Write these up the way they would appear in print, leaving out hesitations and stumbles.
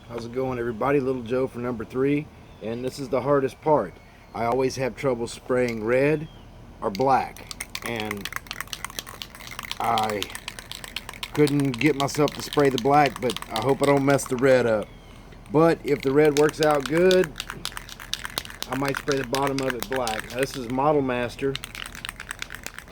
How's it going, everybody? Little Joe for number 3, and this is the hardest part. I always have trouble spraying red or black, and I couldn't get myself to spray the black, but I hope I don't mess the red up. But if the red works out good, I might spray the bottom of it black. Now, this is Model Master.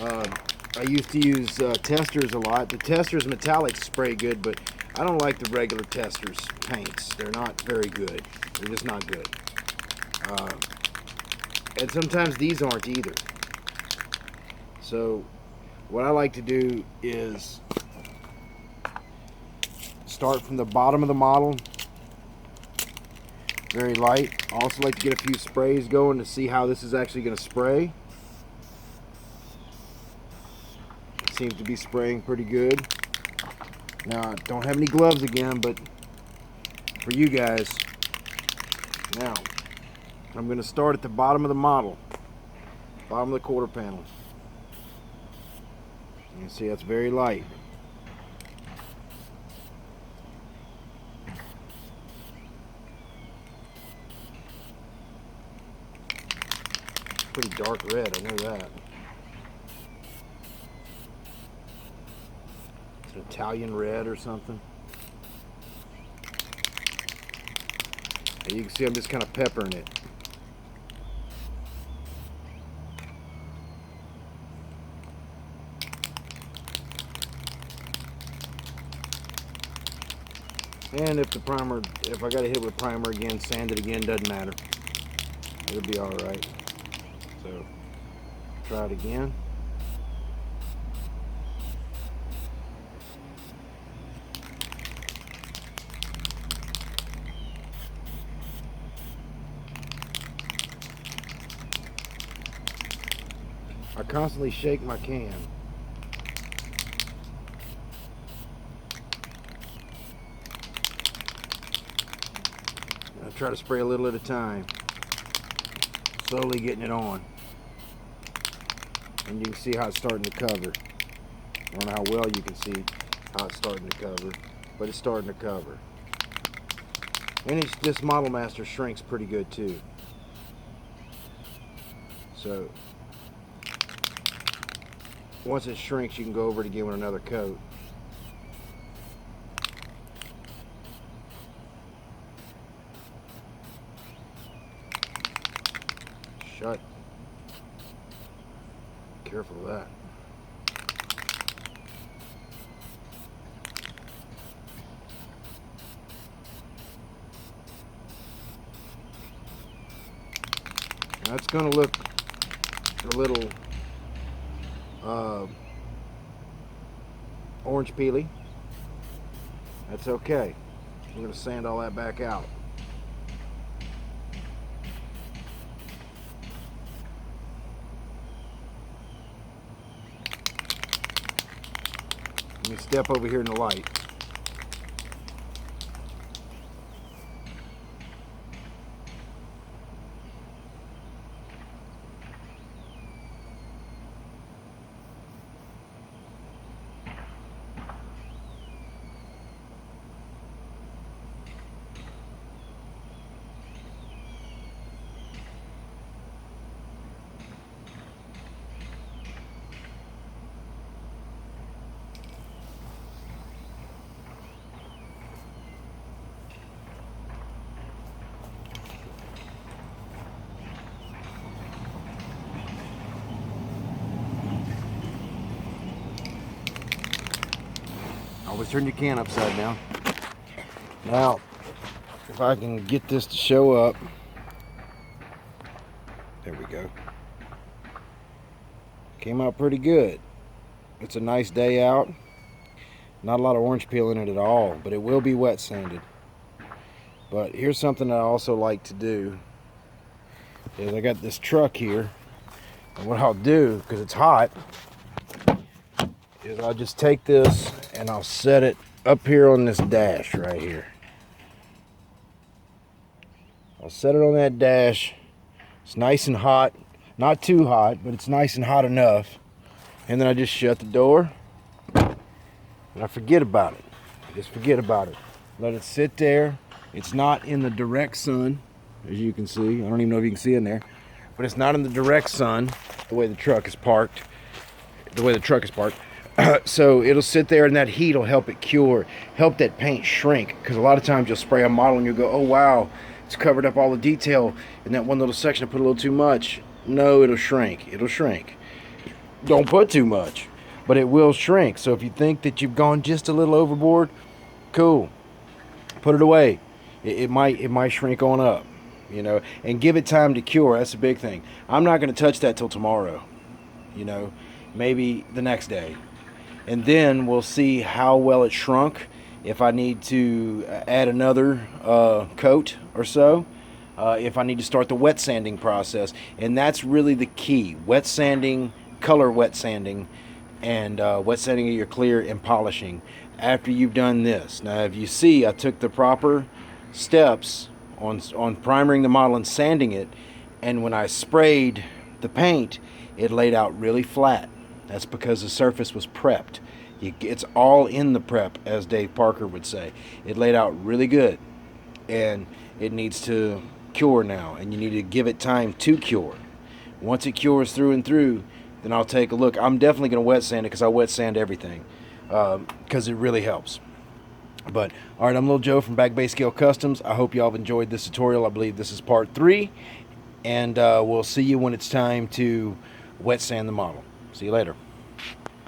I used to use Testors a lot. The Testors metallics spray good, but I don't like the regular Testors paints. They're not very good. They're just not good. Uh, and sometimes these aren't either. So what I like to do is start from the bottom of the model, very light. I also like to get a few sprays going to see how this is actually going to spray. It seems to be spraying pretty good. Now, I don't have any gloves again, but for you guys, now I'm going to start at the bottom of the model, bottom of the quarter panel. You can see that's very light. Pretty dark red, I know that. It's an Italian red or something. And you can see I'm just kind of peppering it. And if I got to hit with primer again, sand it again, doesn't matter. It'll be all right. So, try it again. I constantly shake my can. I try to spray a little at a time, slowly getting it on. And you can see how it's starting to cover. I don't know how well you can see how it's starting to cover, but it's starting to cover. And this Model Master shrinks pretty good too. So once it shrinks, you can go over it again with another coat. Shut. Careful of that. Now it's going to look a little orange peely. That's okay. We're going to sand all that back out. Let me step over here in the light. Always turn your can upside down. Now, if I can get this to show up. There we go. Came out pretty good. It's a nice day out. Not a lot of orange peel in it at all, but it will be wet sanded. But here's something I also like to do. Is I got this truck here, and what I'll do, because it's hot, is I'll just take this and I'll set it up here on this dash right here. I'll set it on that dash. It's nice and hot. Not too hot, but it's nice and hot enough. And then I just shut the door and I forget about it. I just forget about it. Let it sit there It's not in the direct sun, as you can see. I don't even know if you can see in there, but it's not in the direct sun the way the truck is parked. So it'll sit there, and that heat will help it cure, help that paint shrink. Because a lot of times you'll spray a model and you'll go, oh wow, it's covered up all the detail in that one little section. I put a little too much. No, it'll shrink. It'll shrink. Don't put too much, but it will shrink. So if you think that you've gone just a little overboard, cool. Put it away. It might shrink on up, you know, and give it time to cure. That's a big thing. I'm not going to touch that till tomorrow, you know, maybe the next day. And then we'll see how well it shrunk, if I need to add another coat or so, if I need to start the wet sanding process. And that's really the key. Wet sanding, color wet sanding, and wet sanding of your clear and polishing after you've done this. Now if you see, I took the proper steps on primering the model and sanding it, and when I sprayed the paint, it laid out really flat. That's because the surface was prepped. It's all in the prep, as Dave Parker would say. It laid out really good, and it needs to cure now, and you need to give it time to cure. Once it cures through and through, then I'll take a look. I'm definitely going to wet sand it, because I wet sand everything, because it really helps. But all right, I'm Little Joe from Back Bay Scale Customs. I hope y'all have enjoyed this tutorial. I believe this is part 3, and we'll see you when it's time to wet sand the model. See you later.